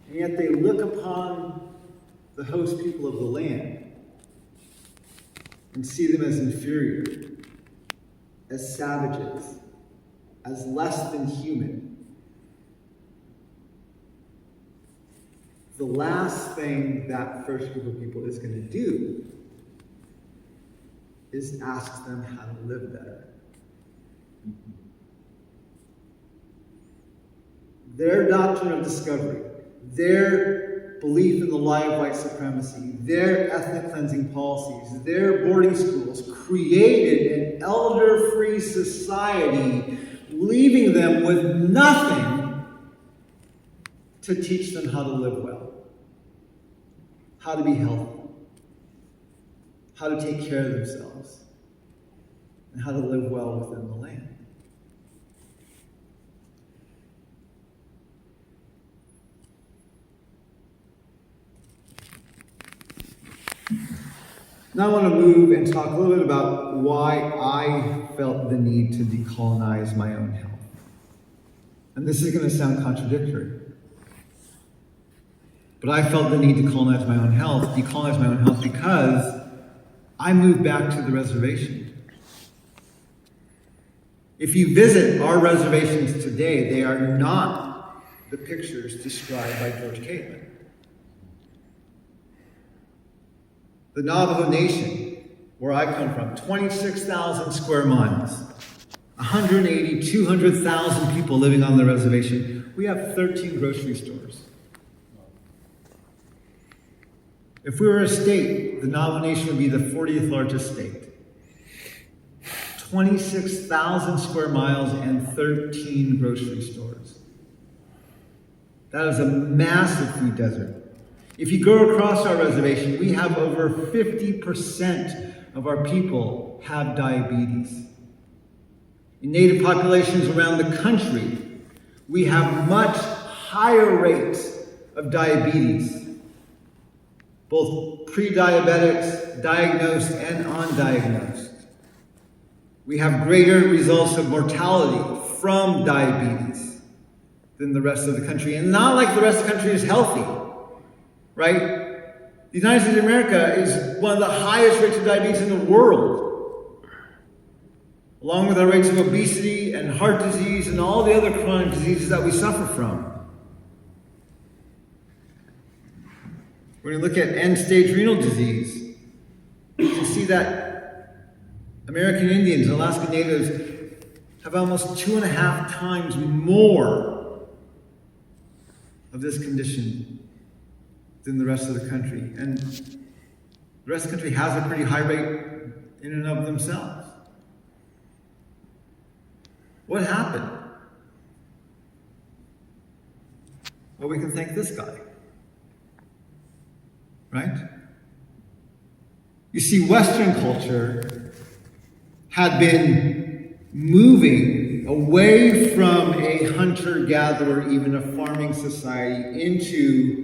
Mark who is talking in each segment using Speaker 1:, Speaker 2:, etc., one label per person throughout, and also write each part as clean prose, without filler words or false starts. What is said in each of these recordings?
Speaker 1: And yet they look upon the host people of the land and see them as inferior, as savages, as less than human. The last thing that first group of people is going to do is ask them how to live better. Their doctrine of discovery, their belief in the lie of white supremacy, their ethnic cleansing policies, their boarding schools created an elder-free society, leaving them with nothing to teach them how to live well, how to be healthy, how to take care of themselves, and how to live well within the land. Now I want to move and talk a little bit about why I felt the need to decolonize my own health. And this is going to sound contradictory. But I felt the need to decolonize my own health because I moved back to the reservation. If you visit our reservations today, they are not the pictures described by George Catlin. The Navajo Nation, where I come from, 26,000 square miles, 180, 200,000 people living on the reservation. We have 13 grocery stores. If we were a state, the Navajo Nation would be the 40th largest state. 26,000 square miles and 13 grocery stores. That is a massive food desert. If you go across our reservation, we have over 50% of our people have diabetes. In native populations around the country, we have much higher rates of diabetes, both pre-diabetics, diagnosed and undiagnosed. We have greater results of mortality from diabetes than the rest of the country. And not like the rest of the country is healthy. Right? The United States of America is one of the highest rates of diabetes in the world, along with our rates of obesity and heart disease and all the other chronic diseases that we suffer from. When you look at end-stage renal disease, you can see that American Indians and Alaska Natives have almost 2.5 times more of this condition than the rest of the country. And the rest of the country has a pretty high rate in and of themselves. What happened? Well, we can thank this guy. Right? You see, Western culture had been moving away from a hunter-gatherer, even a farming society, into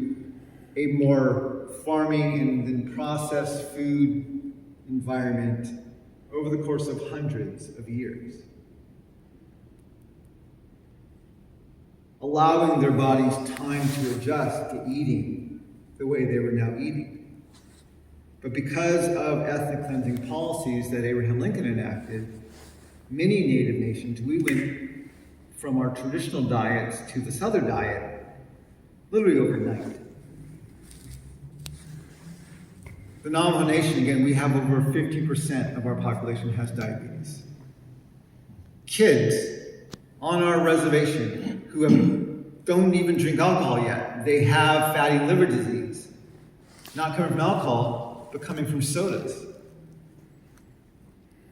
Speaker 1: a more farming and then processed food environment over the course of hundreds of years, allowing their bodies time to adjust to eating the way they were now eating. But because of ethnic cleansing policies that Abraham Lincoln enacted, many native nations, we went from our traditional diets to the Southern diet literally overnight. The Navajo Nation, again, we have over 50% of our population has diabetes. Kids on our reservation who don't even drink alcohol yet, they have fatty liver disease. Not coming from alcohol, but coming from sodas.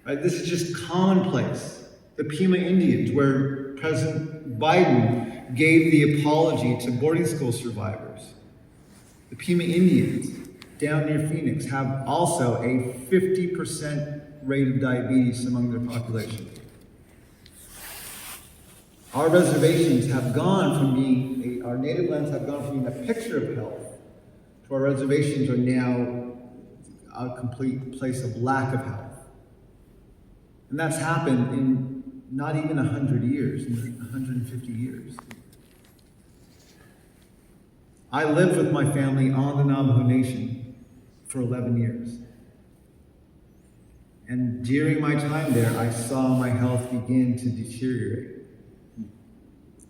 Speaker 1: Right? This is just commonplace. The Pima Indians, where President Biden gave the apology to boarding school survivors. The Pima Indians down near Phoenix have also a 50% rate of diabetes among their population. Our reservations have gone from being, our native lands have gone from being a picture of health to our reservations are now a complete place of lack of health. And that's happened in not even 100 years, in 150 years. I lived with my family on the Navajo Nation for 11 years. And during my time there, I saw my health begin to deteriorate.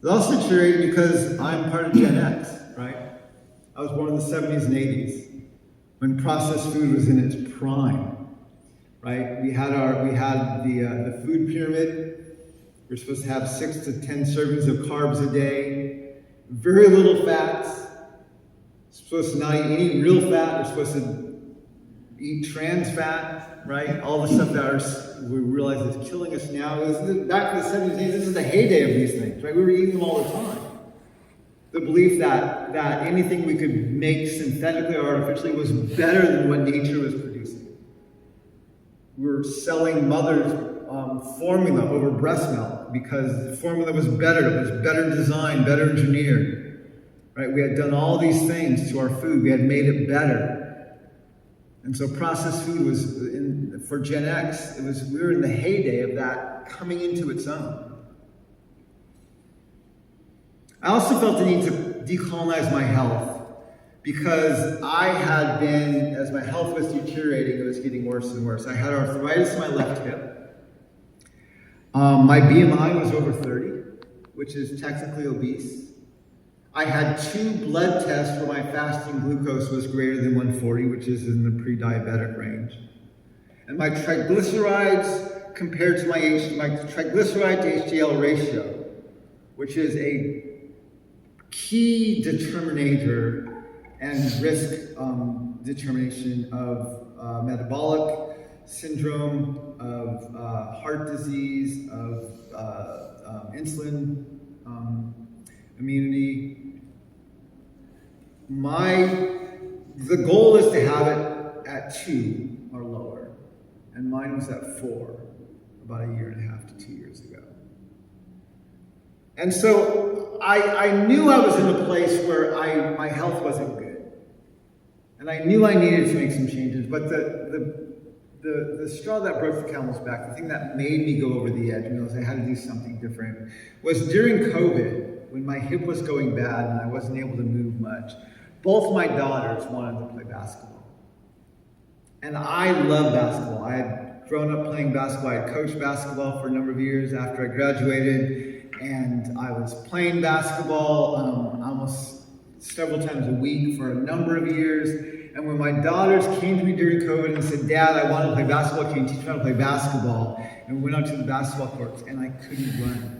Speaker 1: It also deteriorated because I'm part of Gen X, right? I was born in the 70s and 80s, when processed food was in its prime, right? We had the food pyramid. We're supposed to have 6 to 10 servings of carbs a day, very little fats. Supposed to not eat any real fat. We're supposed to eat trans fat, right? All the stuff that we realize is killing us now. Back in the 70s, this is the heyday of these things, right? We were eating them all the time. The belief that anything we could make synthetically or artificially was better than what nature was producing. We were selling mother's formula over breast milk because the formula was better. It was better designed, better engineered. Right? We had done all these things to our food. We had made it better. And so processed food was, for Gen X, we were in the heyday of that coming into its own. I also felt the need to decolonize my health because I had been, as my health was deteriorating, it was getting worse and worse. I had arthritis in my left hip. My BMI was over 30, which is technically obese. I had 2 blood tests where my fasting glucose was greater than 140, which is in the pre-diabetic range. And my triglycerides compared to my triglyceride to HDL ratio, which is a key determinator and risk determination of metabolic syndrome, of heart disease, of insulin immunity. The goal is to have it at 2 or lower, and mine was at 4 about 1.5 years to 2 years ago. And so I knew I was in a place where my health wasn't good, and I knew I needed to make some changes. But the straw that broke the camel's back, the thing that made me go over the edge and realize I had to do something different, was during COVID. When my hip was going bad and I wasn't able to move much, both my daughters wanted to play basketball. And I love basketball. I had grown up playing basketball. I had coached basketball for a number of years after I graduated, and I was playing basketball almost several times a week for a number of years. And when my daughters came to me during COVID and said, "Dad, I want to play basketball. Can you teach me how to play basketball?" And we went out to the basketball courts, and I couldn't run.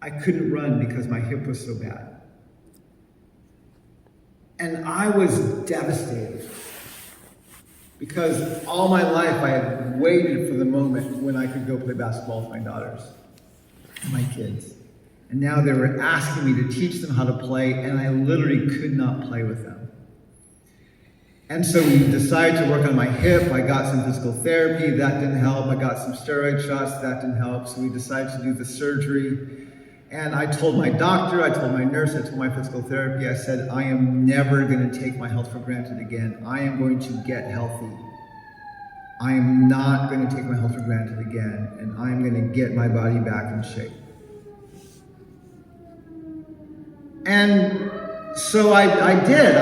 Speaker 1: I couldn't run because my hip was so bad. And I was devastated because all my life I had waited for the moment when I could go play basketball with my daughters, my kids. And now they were asking me to teach them how to play, and I literally could not play with them. And so we decided to work on my hip. I got some physical therapy. That didn't help. I got some steroid shots. That didn't help. So we decided to do the surgery. And I told my doctor, I told my nurse, I told my physical therapy, I said, I am never going to take my health for granted again. I am going to get healthy. I am not going to take my health for granted again, and I'm going to get my body back in shape. And so I did.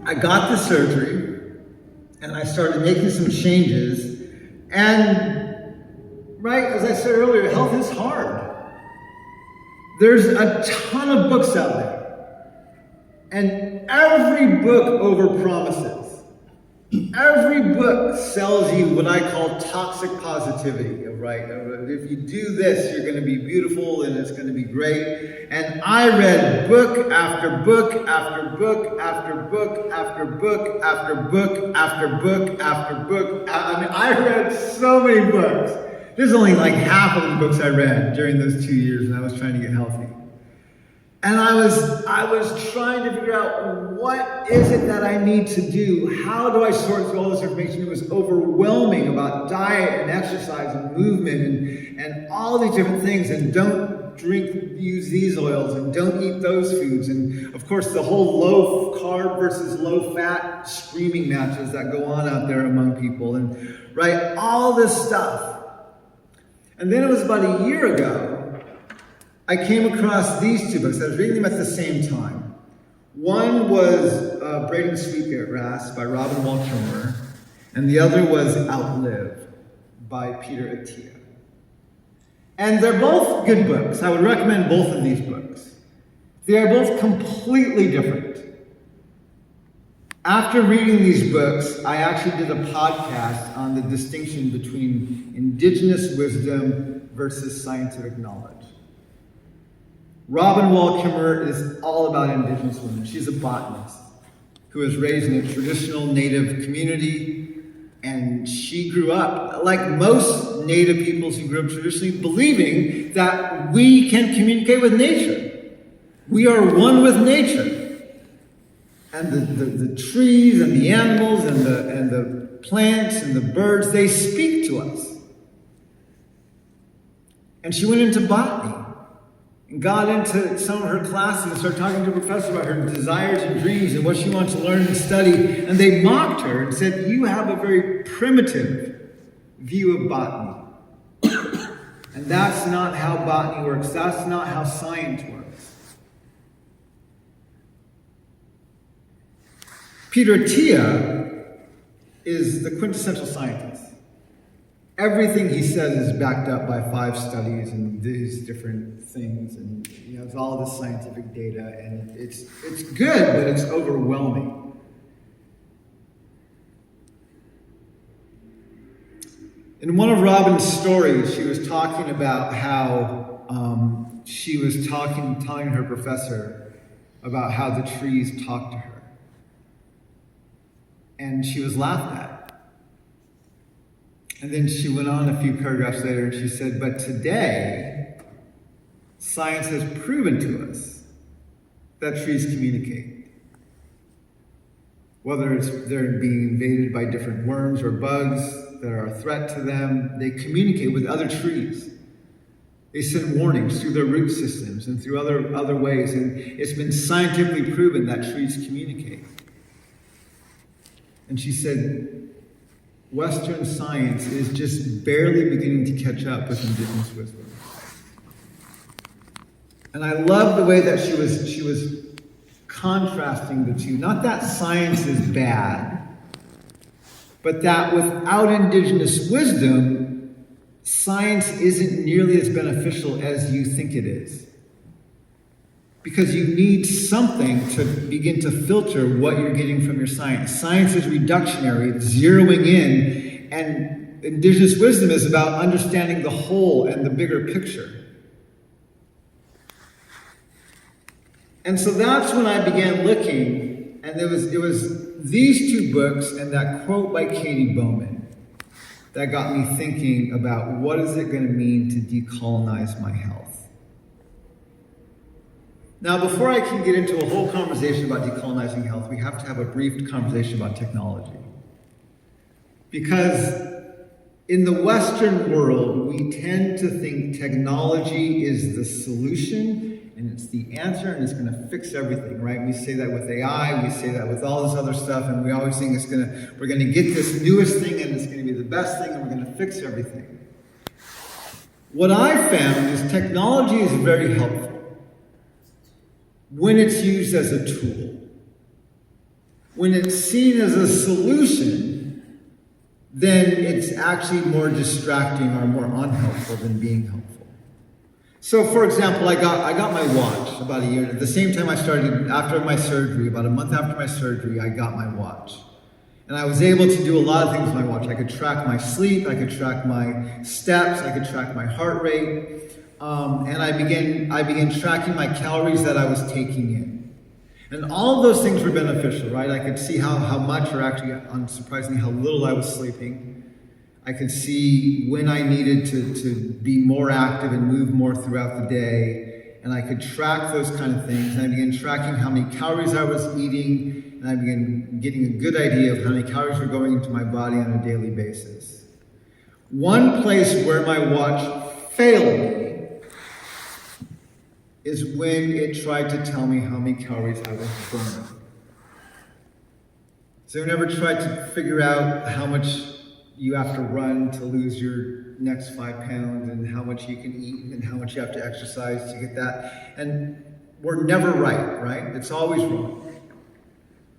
Speaker 1: I got the surgery, and I started making some changes, and right, as I said earlier, health is hard. There's a ton of books out there. And every book overpromises. Every book sells you what I call toxic positivity, right? If you do this, you're going to be beautiful and it's going to be great. And I read book after book after book after book after book after book after book after book. I mean, I read so many books. There's only like half of the books I read during those 2 years when I was trying to get healthy. And I was trying to figure out, what is it that I need to do? How do I sort through all this information? It was overwhelming about diet and exercise and movement and all these different things. And don't use these oils and don't eat those foods. And of course, the whole low carb versus low fat screaming matches that go on out there among people. And right, all this stuff. And then it was about a year ago I came across these two books. I was reading them at the same time. One was Braden Sweetgrass by Robin Wall Kimmerer, and the other was Outlive by Peter Attia. And they're both good books. I would recommend both of these books. They are both completely different. After reading these books, I actually did a podcast on the distinction between indigenous wisdom versus scientific knowledge. Robin Wall Kimmerer is all about indigenous women. She's a botanist who was raised in a traditional native community, and she grew up, like most native peoples who grew up traditionally, believing that we can communicate with nature. We are one with nature. And the trees and the animals and the plants and the birds, they speak to us. And she went into botany and got into some of her classes and started talking to a professor about her desires and dreams and what she wanted to learn and study. And they mocked her and said, "You have a very primitive view of botany. And that's not how botany works. That's not how science works." Peter Attia is the quintessential scientist. Everything he says is backed up by 5 studies and these different things, and he has all this scientific data, and it's good, but it's overwhelming. In one of Robin's stories, she was talking about how she was telling her professor about how the trees talk to her. And she was laughed at. And then she went on a few paragraphs later and she said, "But today, science has proven to us that trees communicate. Whether they're being invaded by different worms or bugs that are a threat to them, they communicate with other trees. They send warnings through their root systems and through other ways. And it's been scientifically proven that trees communicate." And she said, Western science is just barely beginning to catch up with indigenous wisdom. And I love the way that she was contrasting the two. Not that science is bad, but that without indigenous wisdom, science isn't nearly as beneficial as you think it is. Because you need something to begin to filter what you're getting from your science. Science is reductionary, it's zeroing in, and indigenous wisdom is about understanding the whole and the bigger picture. And so that's when I began looking, and it was these 2 books and that quote by Katie Bowman that got me thinking about what is it going to mean to decolonize my health. Now, before I can get into a whole conversation about decolonizing health, we have to have a brief conversation about technology. Because in the Western world, we tend to think technology is the solution, and it's the answer, and it's going to fix everything, right? We say that with AI, we say that with all this other stuff, and we always think we're going to get this newest thing, and it's going to be the best thing, and we're going to fix everything. What I found is technology is very helpful when it's used as a tool. When it's seen as a solution, then it's actually more distracting or more unhelpful than being helpful. So, for example, I got my watch about a year. At the same time after my surgery, about a month after my surgery, I got my watch. And I was able to do a lot of things with my watch. I could track my sleep, I could track my steps, I could track my heart rate. And I began tracking my calories that I was taking in. And all of those things were beneficial, right? I could see how much, or actually, unsurprisingly, how little I was sleeping. I could see when I needed to be more active and move more throughout the day. And I could track those kind of things. And I began tracking how many calories I was eating. And I began getting a good idea of how many calories were going into my body on a daily basis. One place where my watch failed me is when it tried to tell me how many calories I was burning. So you never tried to figure out how much you have to run to lose your next 5 pounds and how much you can eat and how much you have to exercise to get that. And we're never right? It's always wrong.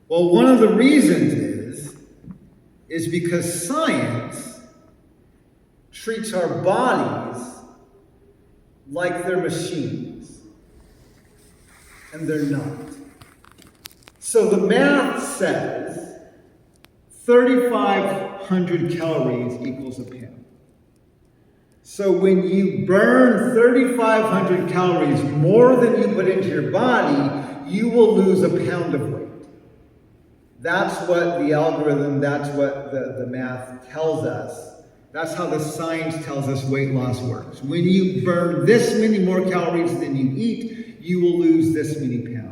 Speaker 1: Well, one of the reasons is because science treats our bodies like they're machines, and they're not. So the math says 3,500 calories equals a pound. So when you burn 3,500 calories more than you put into your body, you will lose a pound of weight. That's what the algorithm, that's what the math tells us. That's how the science tells us weight loss works. When you burn this many more calories than you eat, you will lose this many pounds.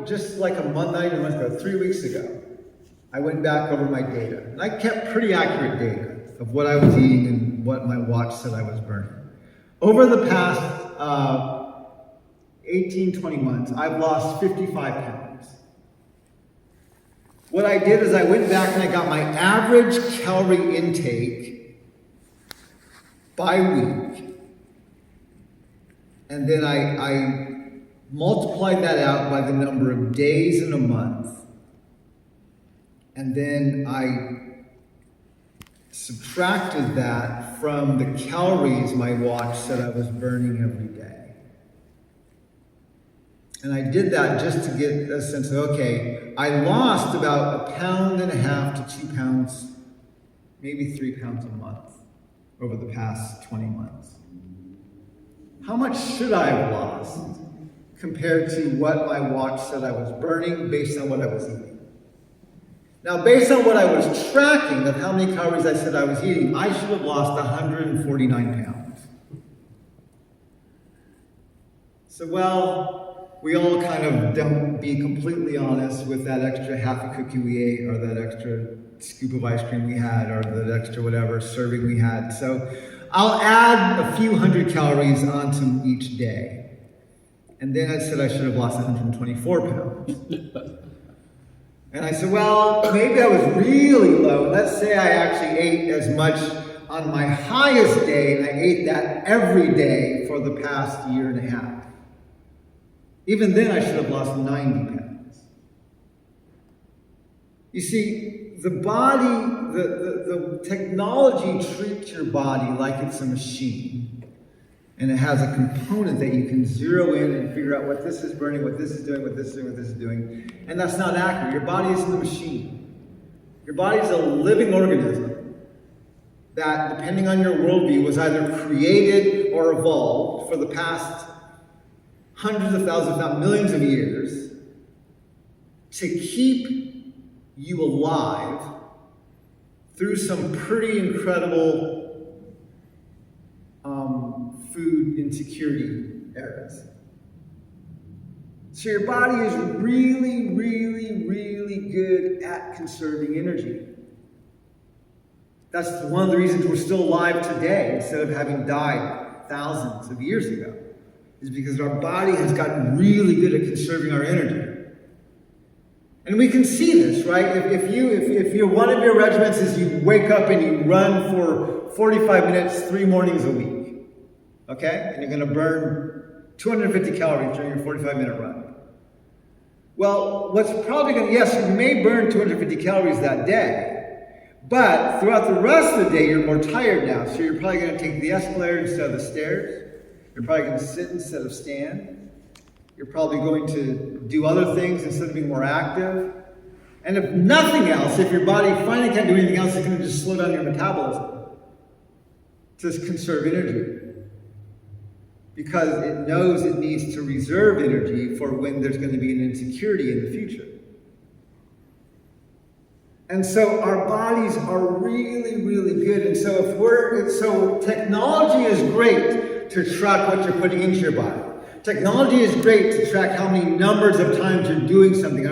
Speaker 1: Just like a month ago, 3 weeks ago, I went back over my data. And I kept pretty accurate data of what I was eating and what my watch said I was burning. Over the past 18, 20 months, I've lost 55 pounds. What I did is I went back and I got my average calorie intake by week. And then I multiplied that out by the number of days in a month. And then I subtracted that from the calories my watch said I was burning every day. And I did that just to get a sense of, okay, I lost about 1.5 to 2 pounds, maybe 3 pounds a month over the past 20 months. How much should I have lost compared to what my watch said I was burning based on what I was eating? Now, based on what I was tracking of how many calories I said I was eating, I should have lost 149 pounds. So, well, we all kind of don't be completely honest with that extra half a cookie we ate, or that extra scoop of ice cream we had, or that extra whatever serving we had. So I'll add a few hundred calories onto each day. And then I said I should have lost 124 pounds. And I said, well, maybe I was really low. Let's say I actually ate as much on my highest day, and I ate that every day for the past year and a half. Even then, I should have lost 90 pounds. You see, the body, the technology treats your body like it's a machine. And it has a component that you can zero in and figure out what this is burning, what this is doing, what this is doing, what this is doing. And that's not accurate. Your body isn't a machine. Your body is a living organism that, depending on your worldview, was either created or evolved for the past hundreds of thousands, if not millions of years, to keep you alive through some pretty incredible food insecurity eras. So your body is really, really, really good at conserving energy. That's one of the reasons we're still alive today instead of having died thousands of years ago, is because our body has gotten really good at conserving our energy. And we can see this, right? If you're one of your regiments is you wake up and you run for 45 minutes, 3 mornings a week. Okay? And you're going to burn 250 calories during your 45-minute run. Well, what's probably going to, yes, you may burn 250 calories that day, but throughout the rest of the day, you're more tired now. So you're probably going to take the escalator instead of the stairs. You're probably going to sit instead of stand. You're probably going to do other things instead of being more active. And if nothing else, if your body finally can't do anything else, it's going to just slow down your metabolism to conserve energy. Because it knows it needs to reserve energy for when there's going to be an insecurity in the future. And so our bodies are really, really good. And so technology is great to track what you're putting into your body. Technology is great to track how many numbers of times you're doing something,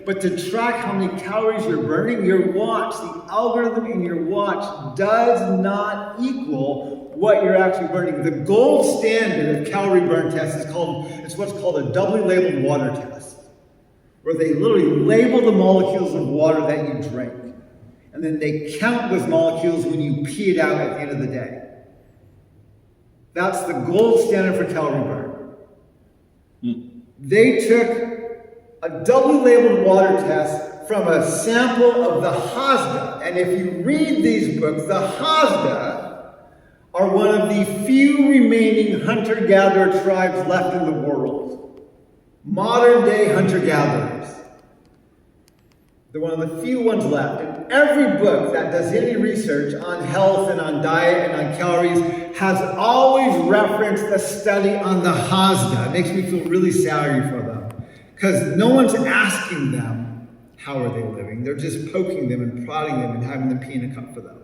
Speaker 1: but to track how many calories you're burning, your watch, the algorithm in your watch does not equal what you're actually burning. The gold standard of calorie burn test is what's called a doubly labeled water test. where they literally label the molecules of water that you drink. And then they count those molecules when you pee it out at the end of the day. That's the gold standard for calorie burn. They took a doubly labeled water test from a sample of the Hazda. And if you read these books, the Hazda are one of the few remaining hunter-gatherer tribes left in the world. Modern day hunter-gatherers. They're one of the few ones left. And every book that does any research on health and on diet and on calories has always referenced a study on the Hazda. It makes me feel really sorry for them. Because no one's asking them, how are they living? They're just poking them and prodding them and having them pee in a cup for them.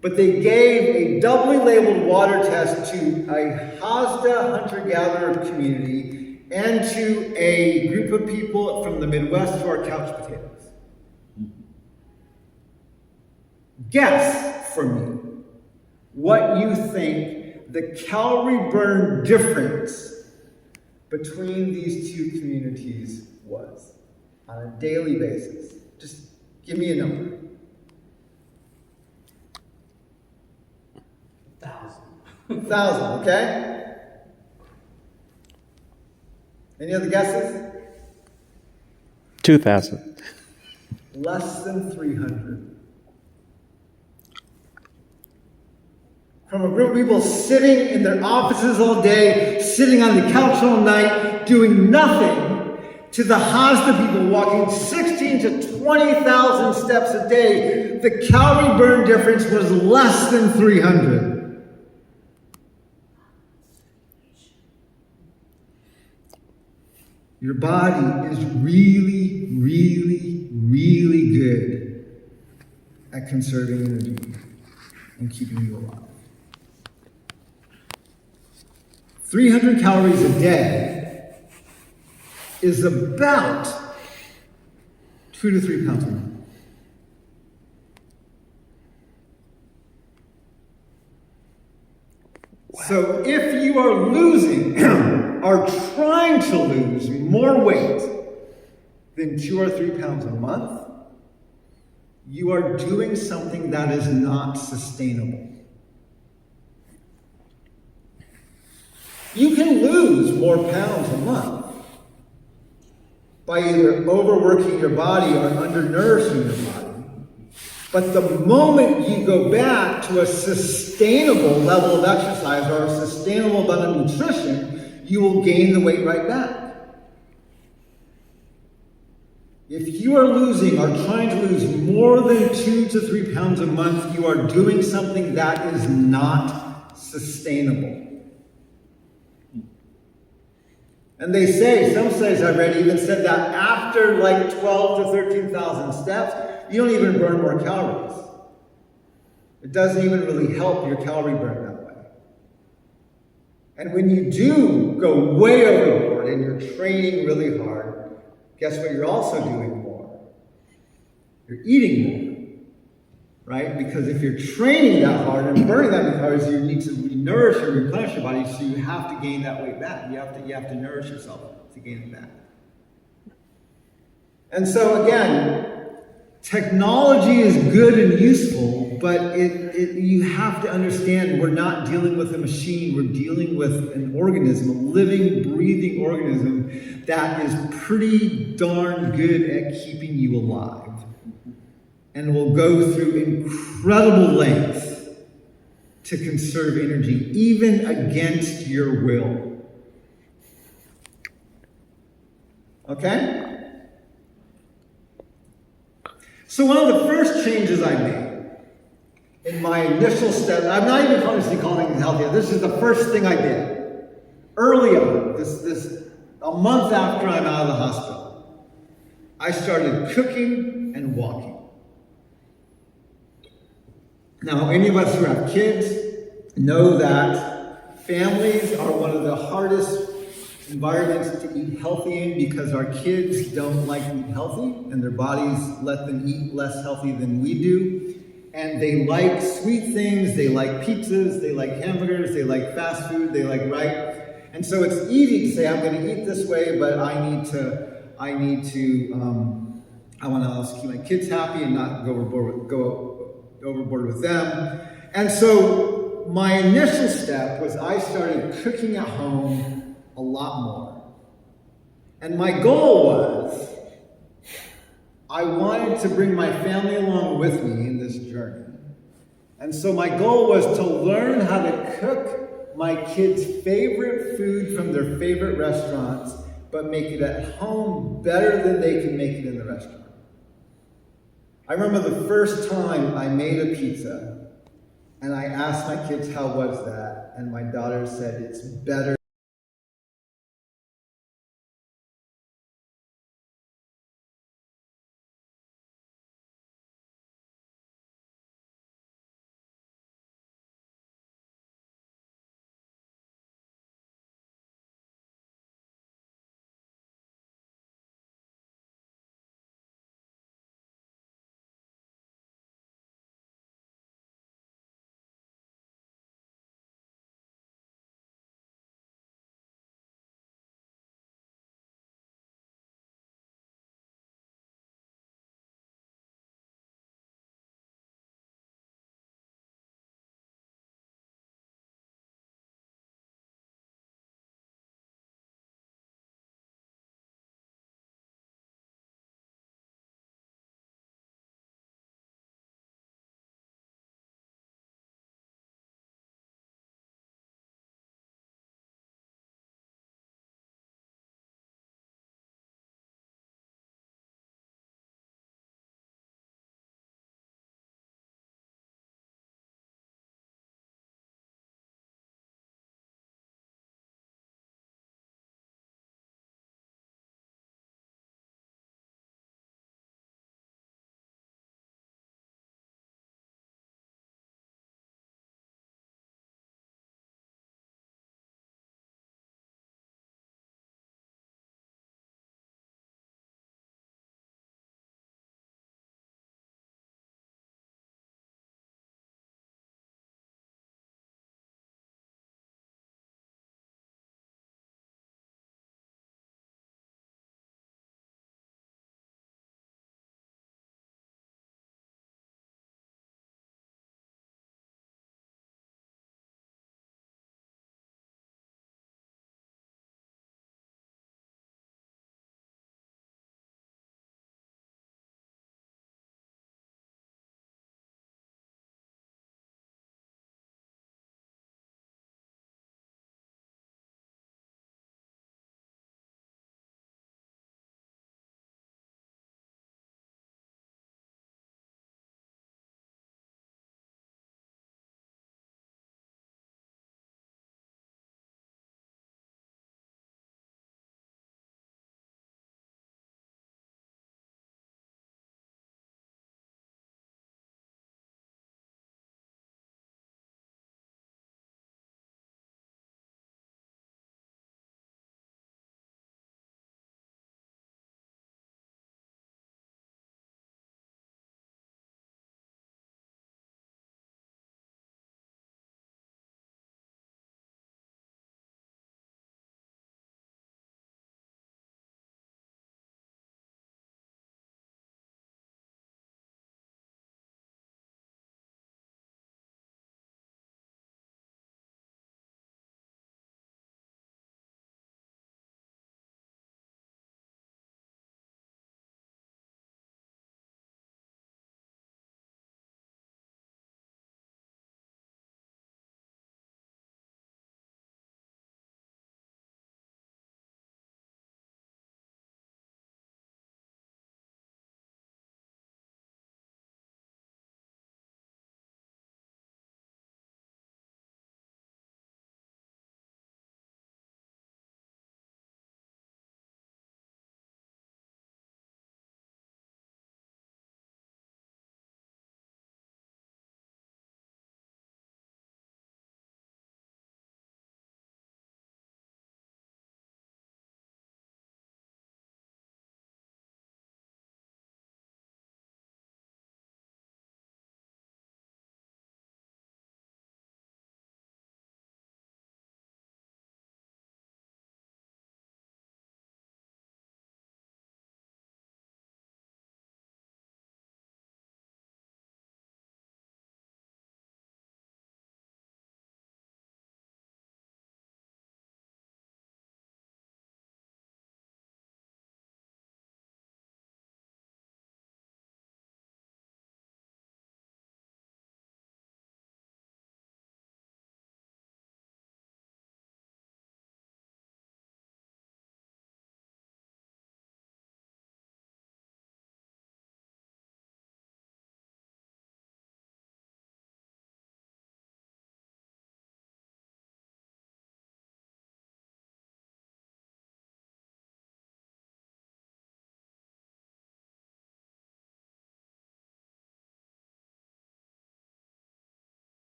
Speaker 1: But they gave a doubly labeled water test to a Hazda hunter-gatherer community and to a group of people from the Midwest who are couch potatoes. Guess for me what you think the calorie burn difference between these two communities was on a daily basis. Just give me a number. 1,000, okay? Any other guesses?
Speaker 2: 2,000.
Speaker 1: Less than 300. From a group of people sitting in their offices all day, sitting on the couch all night, doing nothing, to the Hazda people walking 16 to 20,000 steps a day, the calorie burn difference was less than 300. Your body is really, really, really good at conserving energy and keeping you alive. 300 calories a day is about 2 to 3 pounds a month. Wow. So if you are losing, are trying to lose more weight than 2 or 3 pounds a month, you are doing something that is not sustainable. You can lose more pounds a month by either overworking your body or undernourishing your body. But the moment you go back to a sustainable level of exercise or a sustainable amount of nutrition, you will gain the weight right back. If you are losing or trying to lose more than 2 to 3 pounds a month, you are doing something that is not sustainable. And they say, some studies I've read even said that after like 12 to 13,000 steps, you don't even burn more calories. It doesn't even really help your calorie burn that way. And when you do go way overboard and you're training really hard, guess what you're also doing more? You're eating more, right? Because if you're training that hard and burning that many calories, you need to nourish and replenish your body, so you have to gain that weight back. You have to nourish yourself to gain it back. And so again, technology is good and useful, but you have to understand we're not dealing with a machine, we're dealing with an organism, a living, breathing organism that is pretty darn good at keeping you alive. And will go through incredible lengths to conserve energy, even against your will. Okay? So one of the first changes I made in my initial step, I'm not even consciously calling it healthier, this is the first thing I did. Early on, a month after I'm out of the hospital, I started cooking and walking. Now, any of us who have kids know that families are one of the hardest environments to eat healthy in because our kids don't like to eat healthy and their bodies let them eat less healthy than we do. And they like sweet things, they like pizzas, they like hamburgers, they like fast food, they like, right? And so it's easy to say, I'm going to eat this way, but I want to also keep my kids happy and not go overboard with them. And so my initial step was I started cooking at home a lot more. And my goal was, I wanted to bring my family along with me in this journey. And so my goal was to learn how to cook my kids' favorite food from their favorite restaurants, but make it at home better than they can make it in the restaurant. I remember the first time I made a pizza, and I asked my kids, how was that? And my daughter said, it's better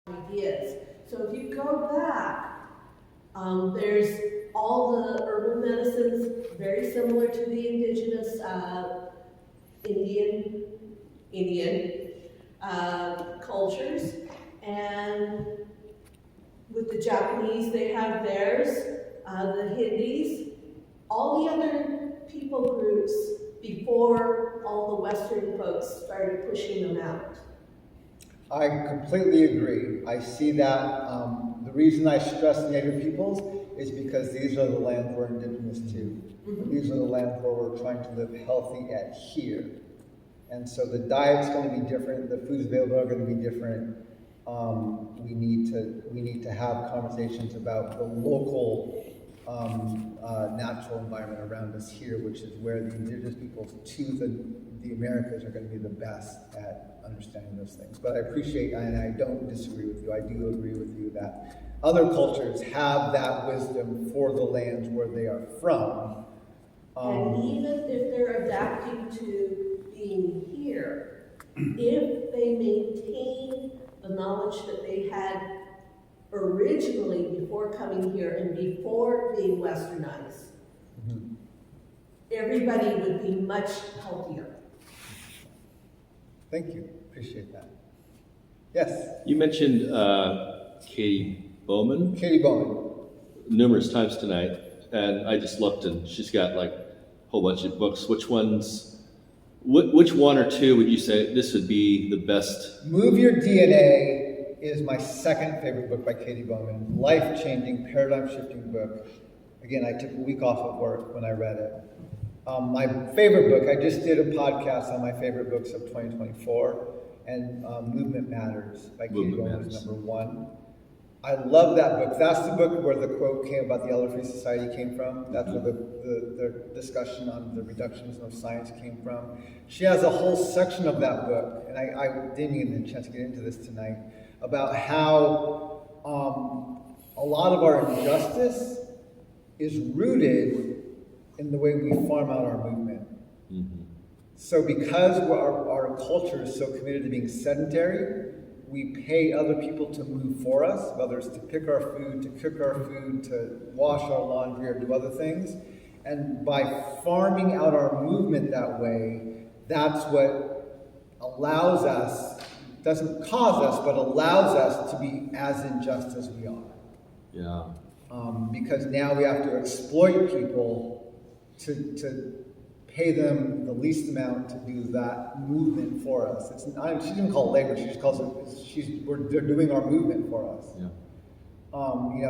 Speaker 2: ideas. So if you go back, there's all the herbal medicines, very similar to the indigenous Indian cultures, and with the Japanese, they have theirs, the Hindis, all the other people groups before all the Western folks started pushing them out.
Speaker 1: I completely agree. I see that. The reason I stress Native peoples is because these are the lands we're indigenous to.
Speaker 2: Mm-hmm.
Speaker 1: These are the lands where we're trying to live healthy at here. And so the diet's going to be different. The foods available are going to be different. We need to have conversations about the local natural environment around us here, which is where the indigenous peoples to the Americas are going to be the best at understanding those things. But I appreciate, and I don't disagree with you, I do agree with you that other cultures have that wisdom for the lands where they are from.
Speaker 2: And even if they're adapting to being here, if they maintain the knowledge that they had originally before coming here and before being westernized, everybody would be much healthier.
Speaker 1: Thank you. Appreciate that. Yes?
Speaker 3: You mentioned Katie Bowman
Speaker 1: Katie Bowman.
Speaker 3: numerous times tonight, and I just looked, and she's got like a whole bunch of books. Which one or two would you say this would be the best?
Speaker 1: Move Your DNA is my second favorite book by Katie Bowman. Life-changing, paradigm-shifting book. Again, I took a week off of work when I read it. My favorite book, I just did a podcast on my favorite books of 2024, and Movement Matters by Katie Bowman is number one. I love that book. That's the book where the quote came about the Elder Free Society came from. That's where the discussion on the reductionism of science came from. She has a whole section of that book, and I didn't even get a chance to get into this tonight, about how a lot of our injustice is rooted in the way we farm out our movement. Mm-hmm. So because our culture is so committed to being sedentary, we pay other people to move for us, whether it's to pick our food, to cook our food, to wash our laundry, or do other things. And by farming out our movement that way, that's what allows us, doesn't cause us, but allows us to be as unjust as we are.
Speaker 3: Yeah.
Speaker 1: Because now we have to exploit people to pay them the least amount to do that movement for us. She didn't call it labor. She just calls it. They're doing our movement for us. Yeah.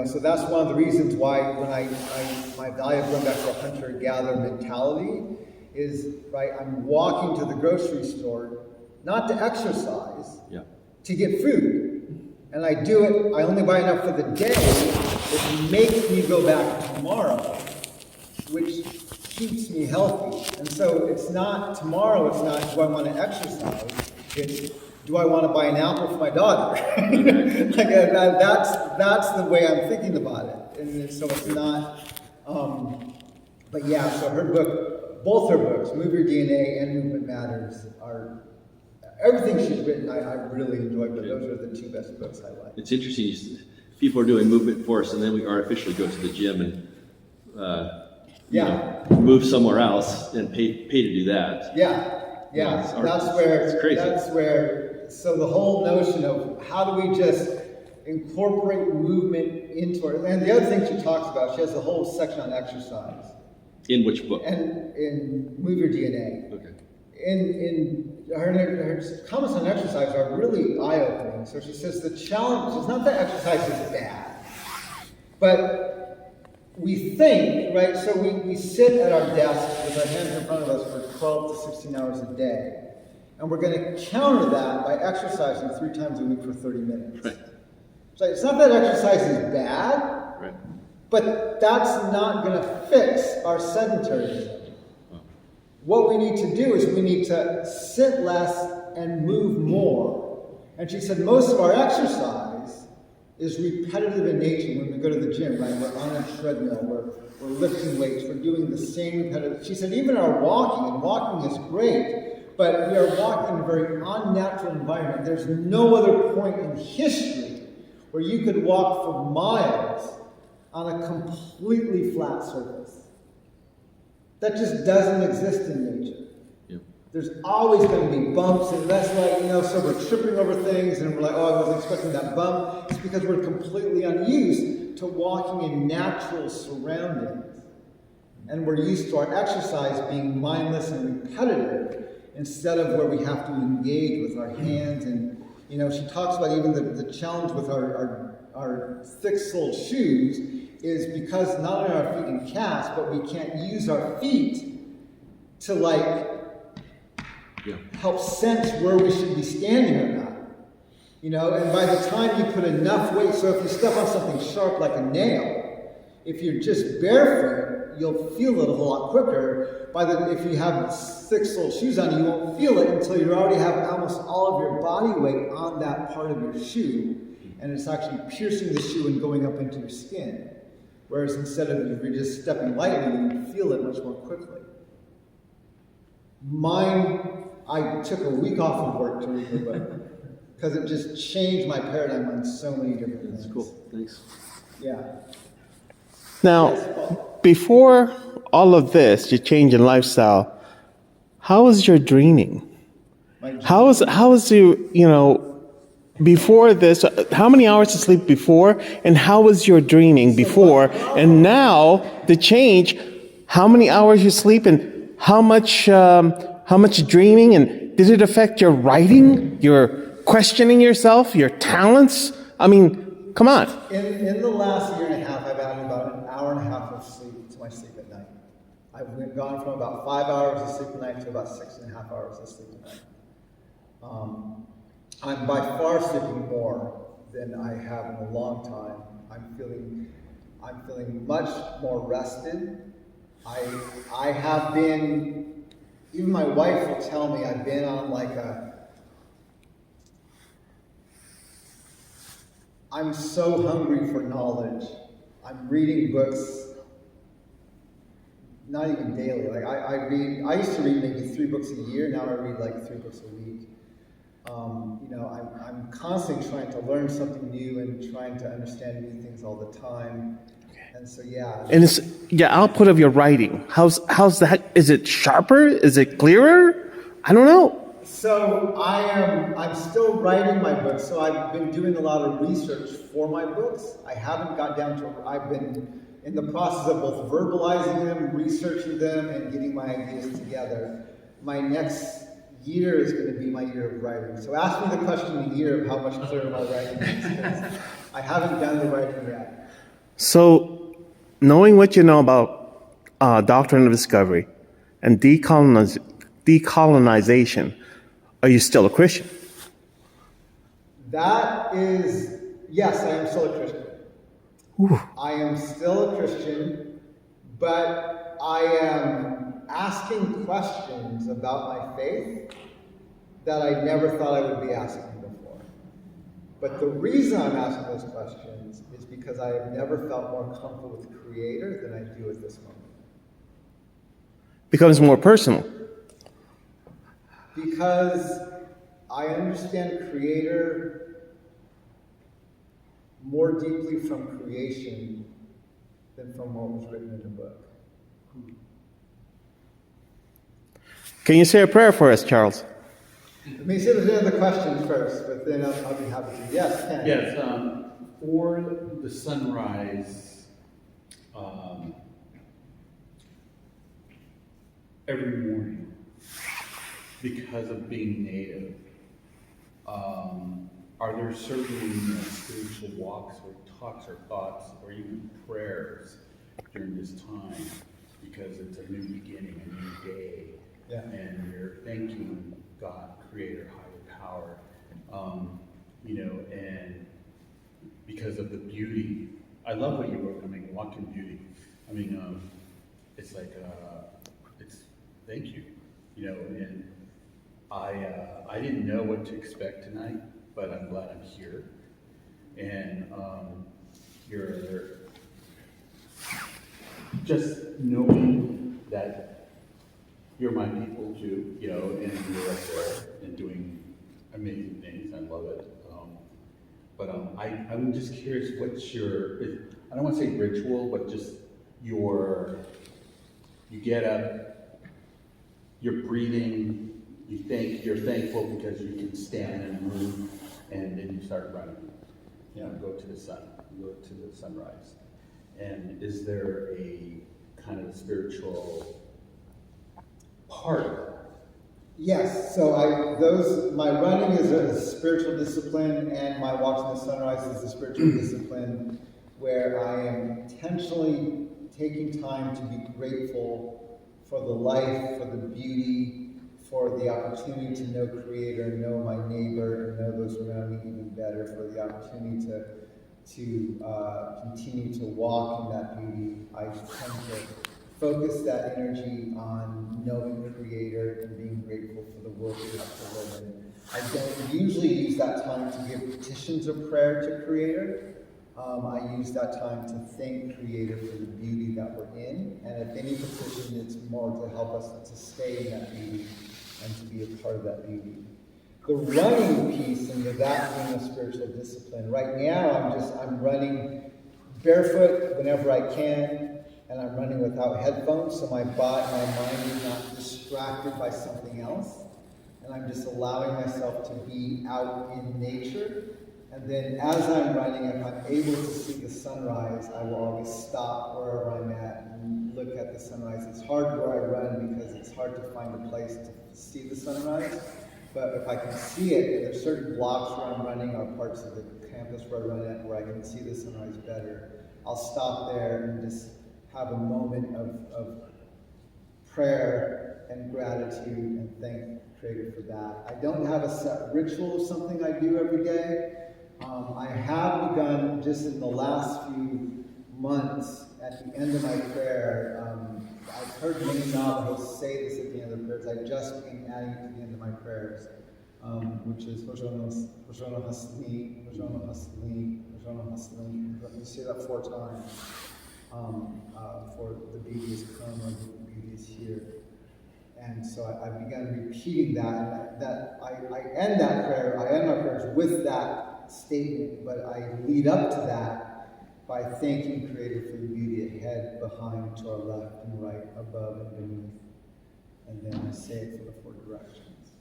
Speaker 1: So that's one of the reasons why when my value of going back to a hunter-gatherer mentality is right. I'm walking to the grocery store not to exercise, to get food, and I do it. I only buy enough for the day. It makes me go back tomorrow, which keeps me healthy. And so it's not tomorrow, it's not do I want to exercise, it's do I want to buy an apple for my daughter? Like that's the way I'm thinking about it. And so it's not, but yeah, so her book, both her books, Move Your DNA and Movement Matters, are, everything she's written I really enjoy, but those are the two best books I like.
Speaker 3: It's interesting, people are doing movement for us, and then we artificially go to the gym and move somewhere else and pay to do that.
Speaker 1: That's where, so the whole notion of how do we just incorporate movement into our, and the other thing she talks about, she has a whole section on exercise.
Speaker 3: In which book?
Speaker 1: And in Move Your DNA.
Speaker 3: Okay.
Speaker 1: In her comments on exercise are really eye-opening. So she says the challenge is not that exercise is bad, but we think, right, so we sit at our desk with our hands in front of us for 12 to 16 hours a day, and we're going to counter that by exercising 3 times a week for 30 minutes.
Speaker 3: Right.
Speaker 1: So it's not that exercise is bad,
Speaker 3: right,
Speaker 1: but that's not going to fix our sedentarism. Oh. What we need to do is we need to sit less and move more. And she said most of our exercise is repetitive in nature. When we go to the gym, right? We're on a treadmill, we're lifting weights, we're doing the same repetitive. She said even our walking, and walking is great, but we are walking in a very unnatural environment. There's no other point in history where you could walk for miles on a completely flat surface. That just doesn't exist in nature.
Speaker 3: Yep.
Speaker 1: There's always going to be bumps, and that's like, so we're tripping over things, and we're like, oh, I wasn't expecting that bump. It's because we're completely unused to walking in natural surroundings. And we're used to our exercise being mindless and repetitive, instead of where we have to engage with our hands. And, she talks about even the challenge with our thick-soled shoes is because not only are our feet in casts, but we can't use our feet to help sense where we should be standing or not. And by the time you put enough weight, so if you step on something sharp like a nail, if you're just barefoot, you'll feel it a whole lot quicker. If you have thick-soled shoes on, you won't feel it until you already have almost all of your body weight on that part of your shoe, and it's actually piercing the shoe and going up into your skin. Whereas instead of if you're just stepping lightly, you feel it much more quickly. Mine, I took a week off of work to read the book because it just changed my paradigm on so many different things.
Speaker 3: That's cool. Thanks.
Speaker 1: Yeah.
Speaker 4: Now,
Speaker 1: Yes, Paul.
Speaker 4: before all of this, your change in lifestyle, how was your dreaming? How was you, before this, how many hours of sleep before, and how was your dreaming before, and now the change, how many hours you sleep, and how much dreaming, and did it affect your writing, your questioning yourself, your talents? I mean, come on.
Speaker 1: In the last year and a half, I've added about an hour and a half of sleep to my sleep at night. I've gone from about 5 hours of sleep a night to about 6.5 hours of sleep a night. I'm by far sleeping more than I have in a long time. I'm feeling much more rested. I have been, even my wife will tell me, I've been on I'm so hungry for knowledge. I'm reading books, not even daily. I used to read maybe 3 books a year. Now I read 3 books a week. I'm constantly trying to learn something new and trying to understand new things all the time. And so, yeah.
Speaker 4: And it's output of your writing. How's that? Is it sharper? Is it clearer? I don't know.
Speaker 1: So I'm still writing my books. So I've been doing a lot of research for my books. I haven't got down to, I've been in the process of both verbalizing them, researching them, and getting my ideas together. My next year is going to be my year of writing. So ask me the question in a year of how much clearer my writing is, because I haven't done the writing yet.
Speaker 4: So, knowing what you know about doctrine of discovery and decolonization, are you still a Christian?
Speaker 1: Yes, I am still a Christian.
Speaker 4: Ooh.
Speaker 1: I am still a Christian, but I am asking questions about my faith that I never thought I would be asking before. But the reason I'm asking those questions is because I have never felt more comfortable with the Creator than I do at this moment.
Speaker 4: Becomes more personal.
Speaker 1: Because I understand Creator more deeply from creation than from what was written in the book.
Speaker 4: Can you say a prayer for us, Charles?
Speaker 1: Let me see if there's any other questions first, but then I'll be happy to. Yes, Ken.
Speaker 5: Yes, for the sunrise, every morning, because of being native, are there certain spiritual walks or talks or thoughts or even prayers during this time? Because it's a new beginning, a new day,
Speaker 1: Yeah.
Speaker 5: and you're thanking God, Creator, higher power, and because of the beauty. I love what you wrote. Walk in beauty. It's like it's thank you, and I didn't know what to expect tonight, but I'm glad I'm here, and you're just knowing that you're my people too, and you're up there and doing amazing things. I love it. But I'm just curious, what's your, I don't want to say ritual, but just you get up, you're breathing, you're thankful because you can stand and move, and then you start running. Go to the sun, go to the sunrise. And is there a kind of spiritual part of it?
Speaker 1: Yes, so my running is a spiritual discipline, and my watching the sunrise is a spiritual discipline where I am intentionally taking time to be grateful for the life, for the beauty, for the opportunity to know Creator, know my neighbor, and know those around me even better, for the opportunity to continue to walk in that beauty. I tend to focus that energy on knowing Creator and being grateful for the world we have to live in. I don't usually use that time to give petitions of prayer to Creator. I use that time to thank Creator for the beauty that we're in, and if any petition, it's more to help us to stay in that beauty and to be a part of that beauty. The running piece and that being a spiritual discipline. Right now, I'm running barefoot whenever I can, and I'm running without headphones, so my mind is not distracted by something else, and I'm just allowing myself to be out in nature. And then as I'm running, if I'm able to see the sunrise, I will always stop wherever I'm at and look at the sunrise. It's hard where I run because it's hard to find a place to see the sunrise. But if I can see it, and there's certain blocks where I'm running or parts of the campus where I run at where I can see the sunrise better, I'll stop there and just have a moment of prayer and gratitude and thank Creator for that. I don't have a set ritual of something I do every day. I have begun just in the last few months at the end of my prayer. I've heard many Navajos say this at the end of the prayers. I just began adding it to the end of my prayers, which is Hojono Hasli, Hojono Hasli, Hojono Hasli. You say that 4 times. For the beauty is come or the beauty is here. And so I've begun repeating that. I end my prayers with that statement, but I lead up to that by thanking Creator for the beauty ahead, behind, to our left and right, above and beneath. And then I say it for the 4 directions.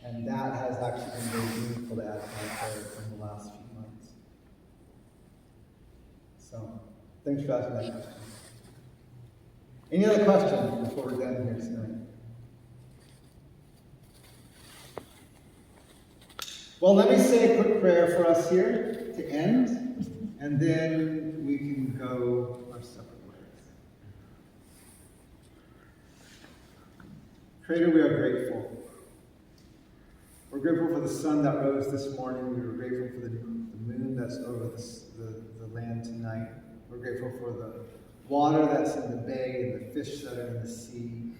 Speaker 1: And that has actually been very meaningful to add to my prayer in the last few months. So, thanks for asking that question. Any other questions before we're done here tonight? Well, let me say a quick prayer for us here to end, and then we can go our separate ways. Creator, we are grateful. We're grateful for the sun that rose this morning. We were grateful for the moon that's over the land tonight. We're grateful for the water that's in the bay and the fish that are in the sea.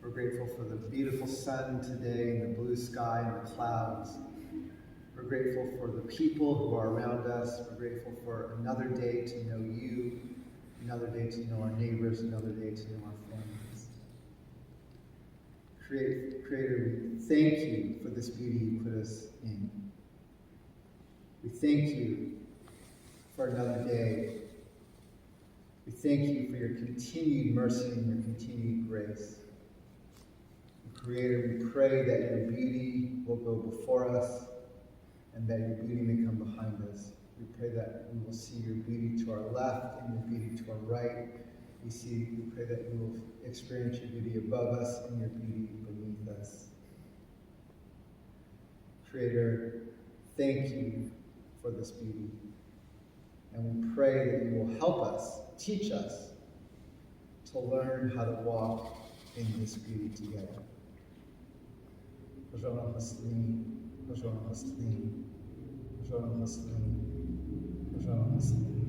Speaker 1: We're grateful for the beautiful sun today and the blue sky and the clouds. We're grateful for the people who are around us. We're grateful for another day to know you, another day to know our neighbors, another day to know our families. Creator, we thank you for this beauty you put us in. We thank you for another day. We thank you for your continued mercy and your continued grace. Creator, we pray that your beauty will go before us and that your beauty may come behind us. We pray that we will see your beauty to our left and your beauty to our right. We pray that we will experience your beauty above us and your beauty beneath us. Creator, thank you for this beauty. And we pray that you will help us, teach us to learn how to walk in this beauty together. Hojono Hasli, Hojono Hasli, Hojono Hasli, Hojono Hasli.